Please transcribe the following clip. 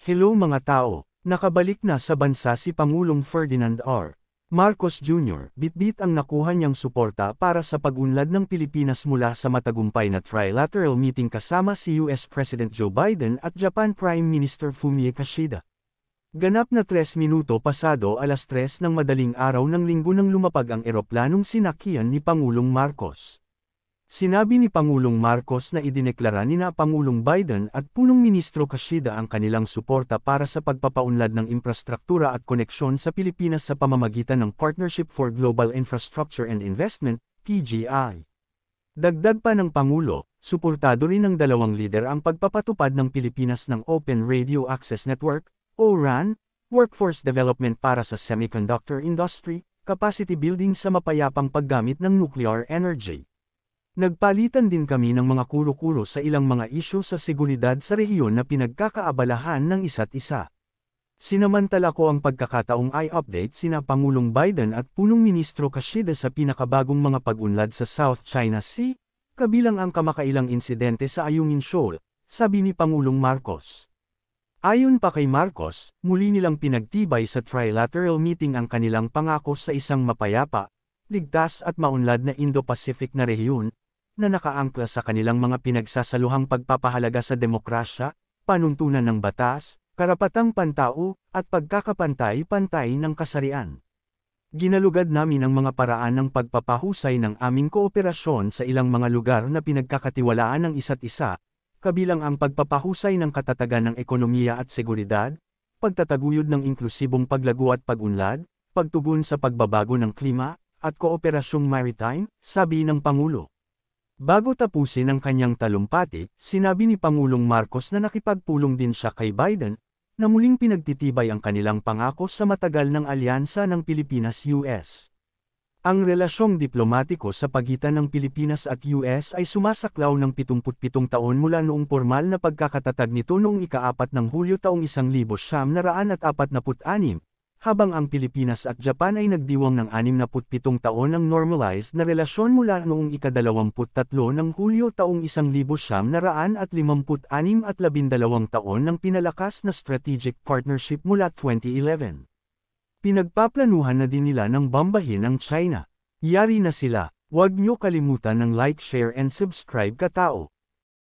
Hello mga tao, nakabalik na sa bansa si Pangulong Ferdinand R. Marcos Jr. Bitbit ang nakuha niyang suporta para sa pag-unlad ng Pilipinas mula sa matagumpay na trilateral meeting kasama si US President Joe Biden at Japan Prime Minister Fumio Kishida. Ganap na 3 minuto pasado alas 3 ng madaling araw ng linggo nang lumapag ang eroplanong sinakyan ni Pangulong Marcos. Sinabi ni Pangulong Marcos na idineklara ni Pangulong Biden at punong ministro Kishida ang kanilang suporta para sa pagpapaunlad ng infrastruktura at koneksyon sa Pilipinas sa pamamagitan ng Partnership for Global Infrastructure and Investment, PGI. Dagdag pa ng Pangulo, suportado rin ng dalawang lider ang pagpapatupad ng Pilipinas ng Open Radio Access Network, o RAN, workforce development para sa semiconductor industry, capacity building sa mapayapang paggamit ng nuclear energy. Nagpalitan din kami ng mga kuro-kuro sa ilang mga isyu sa seguridad sa rehiyon na pinagkakaabalahan ng isa't isa. Sinamantala ko ang pagkakataong i-update sina Pangulong Biden at punong ministro Kishida sa pinakabagong mga pag-unlad sa South China Sea, kabilang ang kamakailang insidente sa Ayungin Shoal, sabi ni Pangulong Marcos. Ayon pa kay Marcos, muli nilang pinagtibay sa trilateral meeting ang kanilang pangako sa isang mapayapa, ligtas at maunlad na Indo-Pacific na rehiyon, na nakaangkla sa kanilang mga pinagsasaluhang pagpapahalaga sa demokrasya, panuntunan ng batas, karapatang pantao, at pagkakapantay-pantay ng kasarian. Ginalugad namin ang mga paraan ng pagpapahusay ng aming kooperasyon sa ilang mga lugar na pinagkakatiwalaan ng isa't isa, kabilang ang pagpapahusay ng katatagan ng ekonomiya at seguridad, pagtataguyod ng inklusibong paglago at pag-unlad, pagtugon sa pagbabago ng klima, at kooperasyong maritime, sabi ng Pangulo. Bago tapusin ang kanyang talumpati, sinabi ni Pangulong Marcos na nakipagpulong din siya kay Biden, na muling pinagtitibay ang kanilang pangako sa matagal ng alyansa ng Pilipinas-US. Ang relasyong diplomatiko sa pagitan ng Pilipinas at US ay sumasaklaw ng 77 taon mula noong pormal na pagkakatatag nito noong ika-4 ng Hulyo taong 1946, habang ang Pilipinas at Japan ay nagdiwang ng 67 taon ng normalized na relasyon mula noong ika-23 ng Hulyo taong 1956 at 12 taon ng pinalakas na strategic partnership mula 2011. Pinagpaplanuhan na din nila ng bombahin ang China. Yari na sila. Huwag niyo kalimutan ng like, share and subscribe katao.